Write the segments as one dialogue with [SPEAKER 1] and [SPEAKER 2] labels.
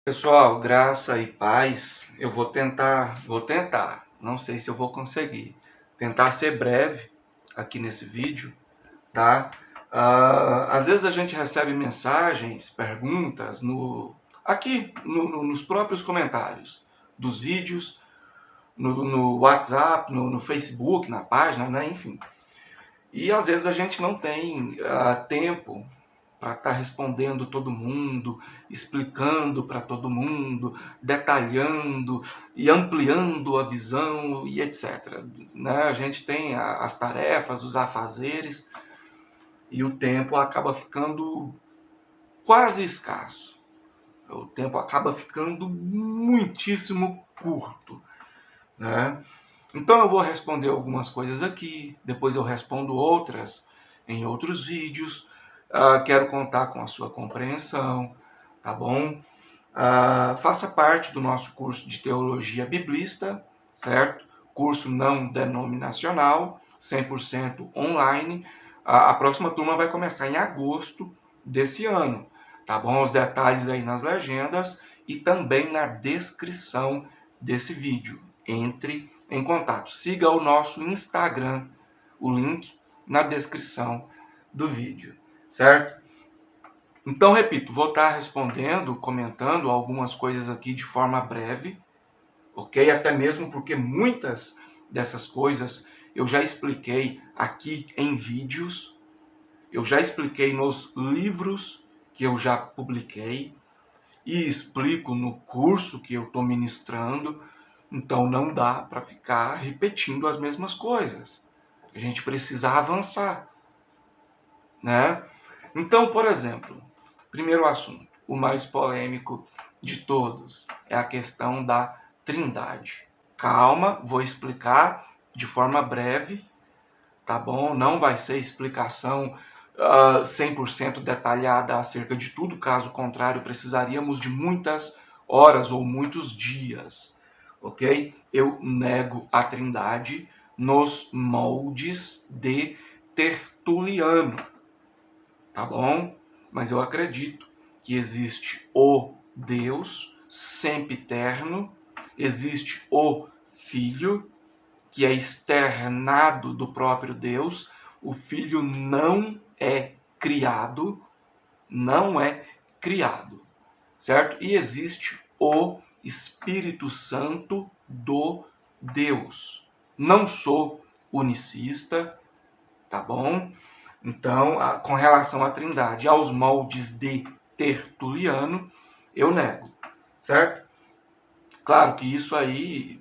[SPEAKER 1] Pessoal, graça e paz. Eu vou tentar, não sei se eu vou conseguir. Tentar ser breve aqui nesse vídeo, tá? Às vezes a gente recebe mensagens, perguntas nos próprios comentários dos vídeos, no WhatsApp, no Facebook, na página, né? Enfim. E às vezes a gente não tem tempo para estar respondendo todo mundo, explicando para todo mundo, detalhando e ampliando a visão e etc. Né? A gente tem as tarefas, os afazeres e o tempo acaba ficando quase escasso. O tempo acaba ficando muitíssimo curto. Né? Então eu vou responder algumas coisas aqui, depois eu respondo outras em outros vídeos. Quero contar com a sua compreensão, tá bom? Faça parte do nosso curso de Teologia Biblista, certo? Curso não denominacional, 100% online. A próxima turma vai começar em agosto desse ano, tá bom? Os detalhes aí nas legendas e também na descrição desse vídeo. Entre em contato. Siga o nosso Instagram, o link na descrição do vídeo, certo? Então, repito, vou estar respondendo, comentando algumas coisas aqui de forma breve, ok? Até mesmo porque muitas dessas coisas eu já expliquei aqui em vídeos, eu já expliquei nos livros que eu já publiquei e explico no curso que eu estou ministrando. Então não dá para ficar repetindo as mesmas coisas. A gente precisa avançar, né? Então, por exemplo, primeiro assunto, o mais polêmico de todos, é a questão da Trindade. Calma, vou explicar de forma breve, tá bom? Não vai ser explicação 100% detalhada acerca de tudo, caso contrário, precisaríamos de muitas horas ou muitos dias, ok? Eu nego a Trindade nos moldes de Tertuliano, tá bom? Mas eu acredito que existe o Deus sempiterno, existe o Filho, que é externado do próprio Deus. O Filho não é criado, certo? E existe o Espírito Santo do Deus. Não sou unicista, tá bom? Então, com relação à Trindade, aos moldes de Tertuliano, eu nego, certo? Claro que isso aí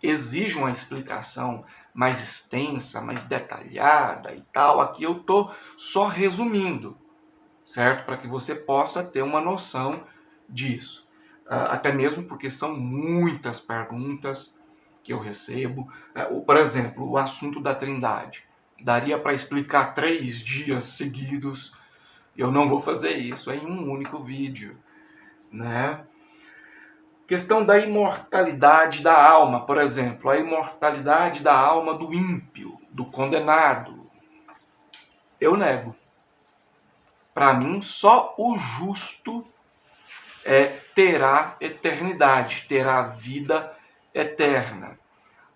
[SPEAKER 1] exige uma explicação mais extensa, mais detalhada e tal. Aqui eu estou só resumindo, certo? Para que você possa ter uma noção disso. Até mesmo porque são muitas perguntas que eu recebo. Por exemplo, o assunto da Trindade. Daria para explicar 3 dias seguidos. Eu não vou fazer isso em um único vídeo, né? Questão da imortalidade da alma, por exemplo, a imortalidade da alma do ímpio, do condenado. Eu nego. Para mim, só o justo terá eternidade, terá vida eterna,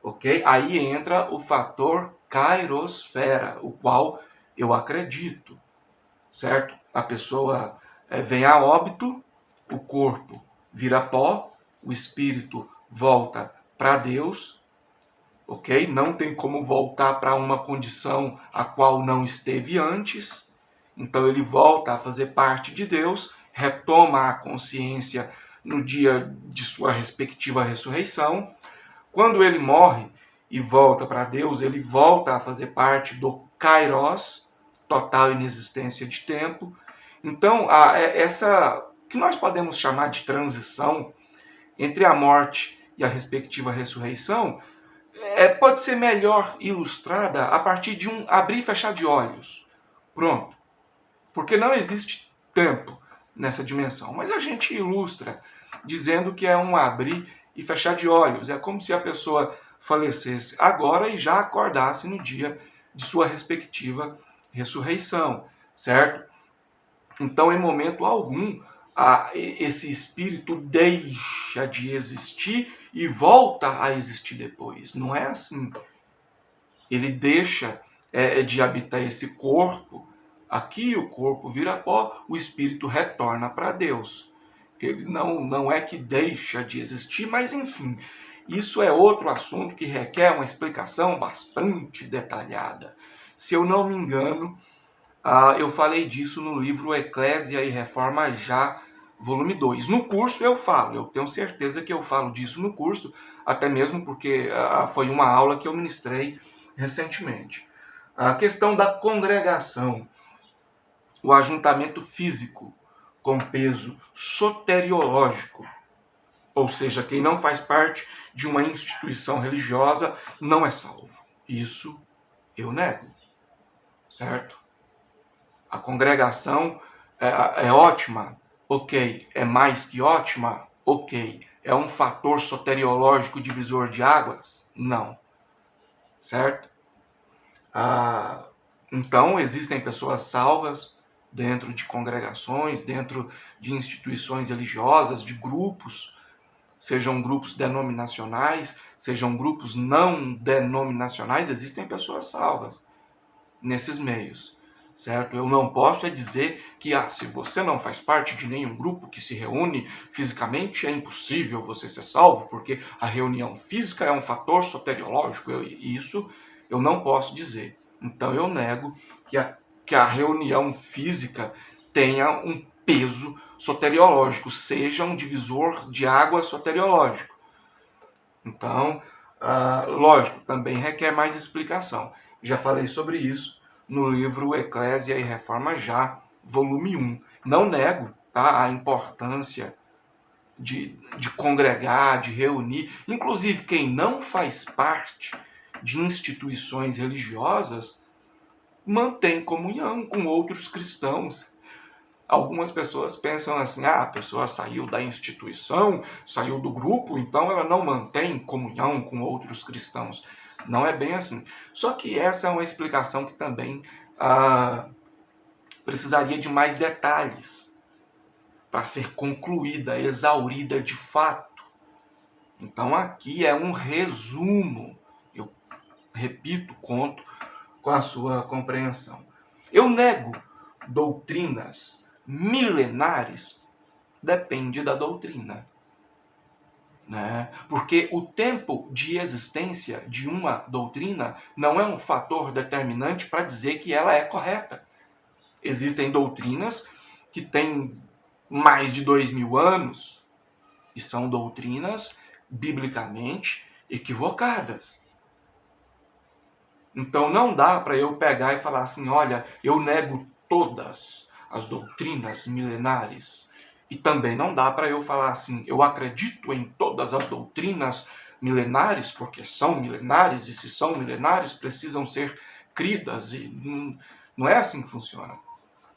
[SPEAKER 1] ok? Aí entra o fator kairosfera, o qual eu acredito, certo? A pessoa vem a óbito, o corpo vira pó, o espírito volta para Deus, ok? Não tem como voltar para uma condição a qual não esteve antes, então ele volta a fazer parte de Deus, retoma a consciência no dia de sua respectiva ressurreição. Quando ele morre e volta para Deus, ele volta a fazer parte do kairos, total inexistência de tempo. Então, essa que nós podemos chamar de transição entre a morte e a respectiva ressurreição pode ser melhor ilustrada a partir de um abrir e fechar de olhos. Pronto. Porque não existe tempo nessa dimensão. Mas a gente ilustra dizendo que é um abrir e fechar de olhos. É como se a pessoa falecesse agora e já acordasse no dia de sua respectiva ressurreição, certo? Então, em momento algum, esse espírito deixa de existir e volta a existir depois. Não é assim. Ele deixa de habitar esse corpo, aqui o corpo vira pó, o espírito retorna para Deus. Ele não é que deixa de existir, mas enfim, isso é outro assunto que requer uma explicação bastante detalhada. Se eu não me engano, eu falei disso no livro Eclésia e Reforma Já, volume 2. No curso eu falo, eu tenho certeza que eu falo disso no curso, até mesmo porque foi uma aula que eu ministrei recentemente. A questão da congregação, o ajuntamento físico com peso soteriológico, ou seja, quem não faz parte de uma instituição religiosa não é salvo. Isso eu nego, certo? A congregação é ótima, ok. É mais que ótima, ok. É um fator soteriológico divisor de águas? Não, certo? Então, existem pessoas salvas dentro de congregações, dentro de instituições religiosas, de grupos, sejam grupos denominacionais, sejam grupos não denominacionais, existem pessoas salvas nesses meios, certo? Eu não posso dizer que se você não faz parte de nenhum grupo que se reúne fisicamente, é impossível você ser salvo, porque a reunião física é um fator soteriológico. Isso eu não posso dizer. Então eu nego que a reunião física tenha um peso soteriológico, seja um divisor de água soteriológico. Então, lógico, também requer mais explicação. Já falei sobre isso no livro Eclésia e Reforma Já, volume 1. Não nego, tá, a importância de congregar, de reunir. Inclusive, quem não faz parte de instituições religiosas mantém comunhão com outros cristãos. Algumas pessoas pensam assim, a pessoa saiu da instituição, saiu do grupo, então ela não mantém comunhão com outros cristãos. Não é bem assim. Só que essa é uma explicação que também precisaria de mais detalhes para ser concluída, exaurida de fato. Então aqui é um resumo. Eu repito, conto com a sua compreensão. Eu nego doutrinas milenares, depende da doutrina, né? Porque o tempo de existência de uma doutrina não é um fator determinante para dizer que ela é correta. Existem doutrinas que têm mais de 2000 anos e são doutrinas biblicamente equivocadas. Então não dá para eu pegar e falar assim, olha, eu nego todas as doutrinas milenares. E também não dá para eu falar assim, eu acredito em todas as doutrinas milenares, porque são milenares, e se são milenares, precisam ser cridas. E não é assim que funciona.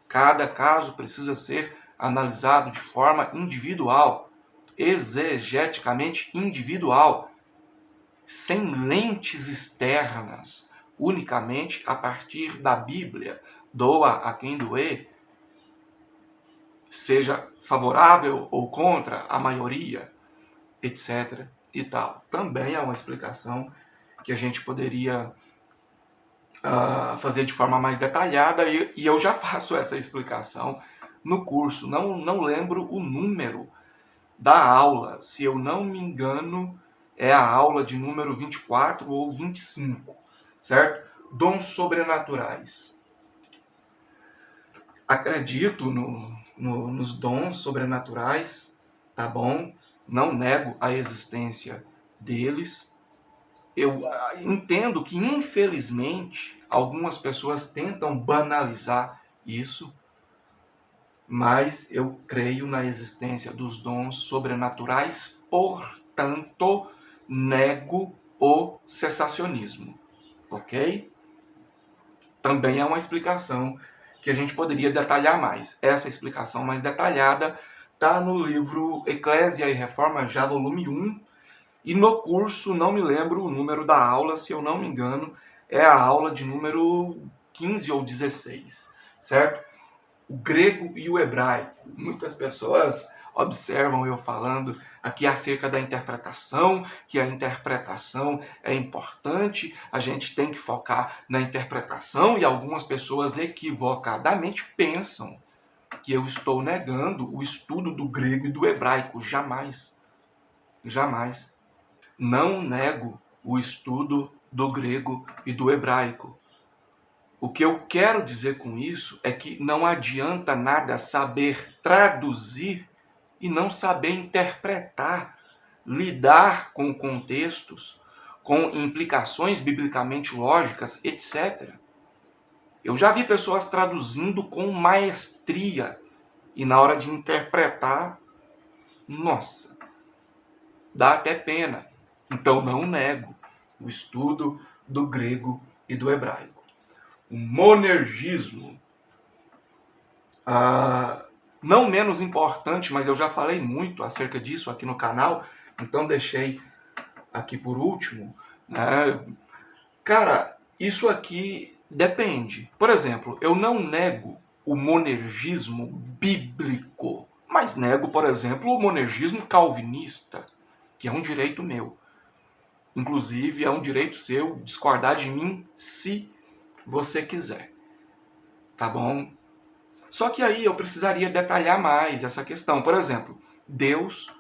[SPEAKER 1] Cada caso precisa ser analisado de forma individual, exegeticamente individual, sem lentes externas, unicamente a partir da Bíblia. Doa a quem doer, seja favorável ou contra a maioria, etc. e tal. Também é uma explicação que a gente poderia fazer de forma mais detalhada, e eu já faço essa explicação no curso. Não lembro o número da aula, se eu não me engano, é a aula de número 24 ou 25, certo? Dons sobrenaturais. Acredito nos dons sobrenaturais, tá bom? Não nego a existência deles. Eu entendo que, infelizmente, algumas pessoas tentam banalizar isso, mas eu creio na existência dos dons sobrenaturais, portanto, nego o cessacionismo, ok? Também é uma explicação que a gente poderia detalhar mais. Essa explicação mais detalhada está no livro Eclésia e Reforma Já, volume 1, e no curso, não me lembro o número da aula, se eu não me engano, é a aula de número 15 ou 16, certo? o grego e o hebraico. Muitas pessoas observam eu falando aqui acerca da interpretação, que a interpretação é importante, a gente tem que focar na interpretação, e algumas pessoas equivocadamente pensam que eu estou negando o estudo do grego e do hebraico. Jamais. Jamais. Não nego o estudo do grego e do hebraico. O que eu quero dizer com isso é que não adianta nada saber traduzir e não saber interpretar, lidar com contextos, com implicações biblicamente lógicas, etc. Eu já vi pessoas traduzindo com maestria e na hora de interpretar, nossa, dá até pena. Então não nego o estudo do grego e do hebraico. O monergismo, não menos importante, mas eu já falei muito acerca disso aqui no canal, então deixei aqui por último, né? Cara, isso aqui depende. Por exemplo, eu não nego o monergismo bíblico, mas nego, por exemplo, o monergismo calvinista, que é um direito meu. Inclusive, é um direito seu discordar de mim se você quiser. Tá bom? Só que aí eu precisaria detalhar mais essa questão. Por exemplo, Deus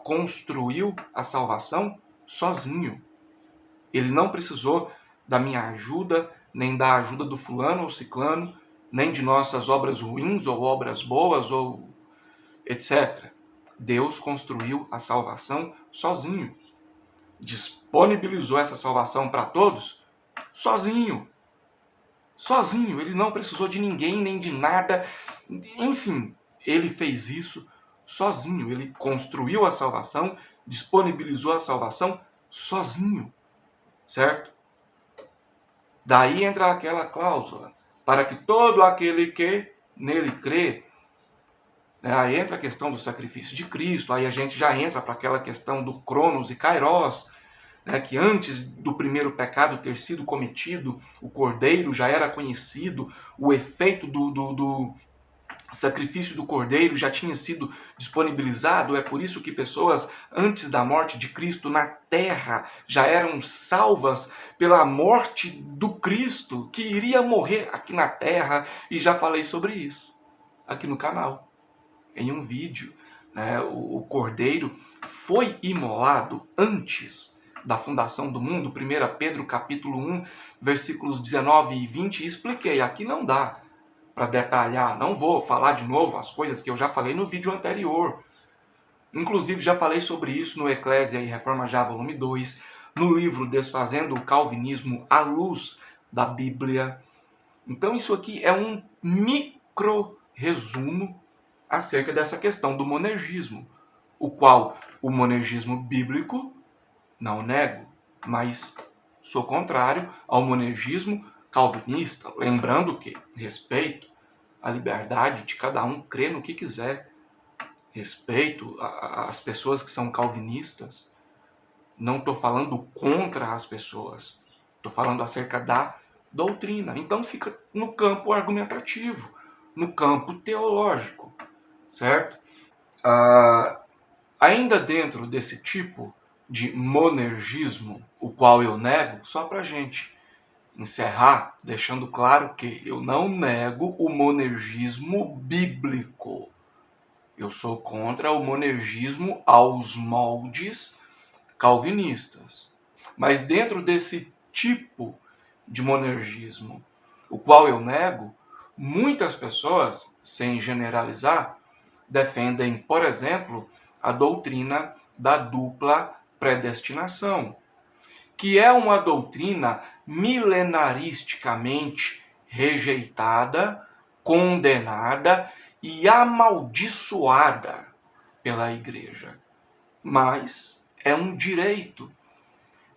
[SPEAKER 1] construiu a salvação sozinho. Ele não precisou da minha ajuda, nem da ajuda do fulano ou ciclano, nem de nossas obras ruins ou obras boas, ou etc. Deus construiu a salvação sozinho. Disponibilizou essa salvação para todos sozinho. Sozinho, ele não precisou de ninguém, nem de nada. Enfim, ele fez isso sozinho. Ele construiu a salvação, disponibilizou a salvação sozinho. Certo? Daí entra aquela cláusula, para que todo aquele que nele crê. Aí entra a questão do sacrifício de Cristo, aí a gente já entra para aquela questão do Cronos e Kairos, né, que antes do primeiro pecado ter sido cometido, o cordeiro já era conhecido, o efeito do sacrifício do cordeiro já tinha sido disponibilizado. É por isso que pessoas antes da morte de Cristo na terra já eram salvas pela morte do Cristo, que iria morrer aqui na terra, e já falei sobre isso aqui no canal, em um vídeo. Né? O cordeiro foi imolado antes da fundação do mundo, 1 Pedro capítulo 1, versículos 19 e 20, e expliquei. Aqui não dá para detalhar, não vou falar de novo as coisas que eu já falei no vídeo anterior. Inclusive já falei sobre isso no Eclésia e Reforma Já, volume 2, no livro Desfazendo o Calvinismo à Luz da Bíblia. Então isso aqui é um micro resumo acerca dessa questão do monergismo, o qual o monergismo bíblico não nego, mas sou contrário ao monergismo calvinista, lembrando que respeito a liberdade de cada um crer no que quiser, respeito as pessoas que são calvinistas, não estou falando contra as pessoas, estou falando acerca da doutrina. Então fica no campo argumentativo, no campo teológico, certo? Ainda dentro desse tipo de monergismo, o qual eu nego, só para a gente encerrar, deixando claro que eu não nego o monergismo bíblico. Eu sou contra o monergismo aos moldes calvinistas. Mas dentro desse tipo de monergismo, o qual eu nego, muitas pessoas, sem generalizar, defendem, por exemplo, a doutrina da dupla predestinação, que é uma doutrina milenaristicamente rejeitada, condenada e amaldiçoada pela igreja. Mas é um direito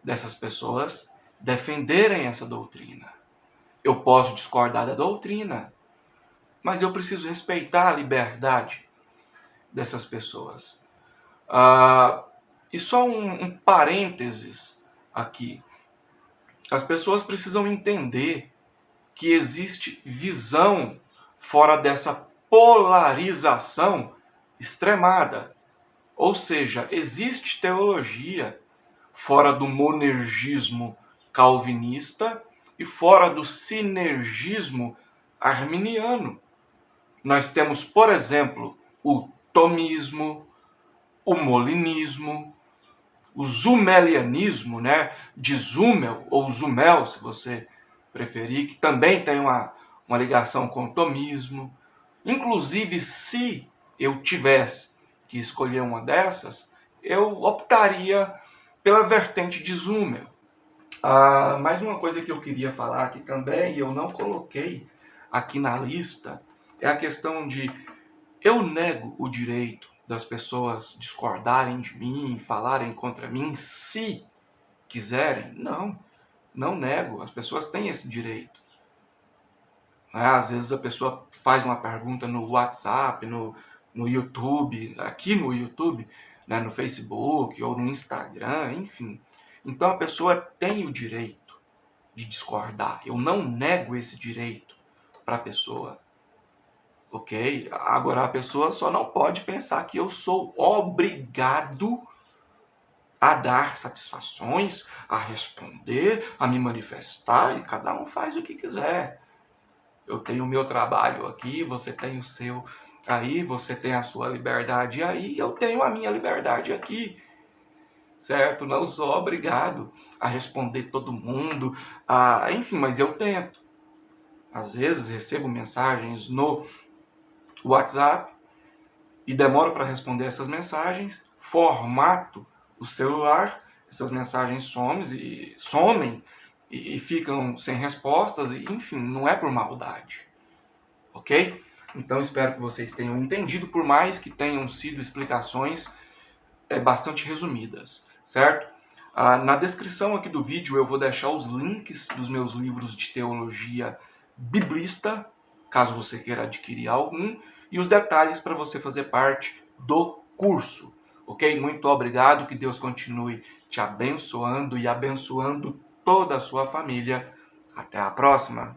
[SPEAKER 1] dessas pessoas defenderem essa doutrina. Eu posso discordar da doutrina, mas eu preciso respeitar a liberdade dessas pessoas. E só um parênteses aqui. As pessoas precisam entender que existe visão fora dessa polarização extremada. Ou seja, existe teologia fora do monergismo calvinista e fora do sinergismo arminiano. Nós temos, por exemplo, o tomismo, o molinismo, o zumelianismo, né, de Zumel, ou Zumel, se você preferir, que também tem uma ligação com o tomismo. Inclusive, se eu tivesse que escolher uma dessas, eu optaria pela vertente de Zumel. Mais uma coisa que eu queria falar aqui também, e eu não coloquei aqui na lista, é a questão de eu nego o direito das pessoas discordarem de mim, falarem contra mim, se quiserem. Não nego. As pessoas têm esse direito. Às vezes a pessoa faz uma pergunta no WhatsApp, no YouTube, aqui no YouTube, né, no Facebook ou no Instagram, enfim. Então a pessoa tem o direito de discordar. Eu não nego esse direito para a pessoa. Ok? Agora a pessoa só não pode pensar que eu sou obrigado a dar satisfações, a responder, a me manifestar, e cada um faz o que quiser. Eu tenho o meu trabalho aqui, você tem o seu aí, você tem a sua liberdade aí, eu tenho a minha liberdade aqui. Certo? Não sou obrigado a responder todo mundo, enfim, mas eu tento. Às vezes recebo mensagens no WhatsApp e demoro para responder essas mensagens, formato o celular, essas mensagens somem e ficam sem respostas, e enfim, não é por maldade, ok? Então espero que vocês tenham entendido, por mais que tenham sido explicações bastante resumidas, certo? Na descrição aqui do vídeo eu vou deixar os links dos meus livros de teologia biblista, caso você queira adquirir algum, e os detalhes para você fazer parte do curso, ok? Muito obrigado, que Deus continue te abençoando e abençoando toda a sua família. Até a próxima!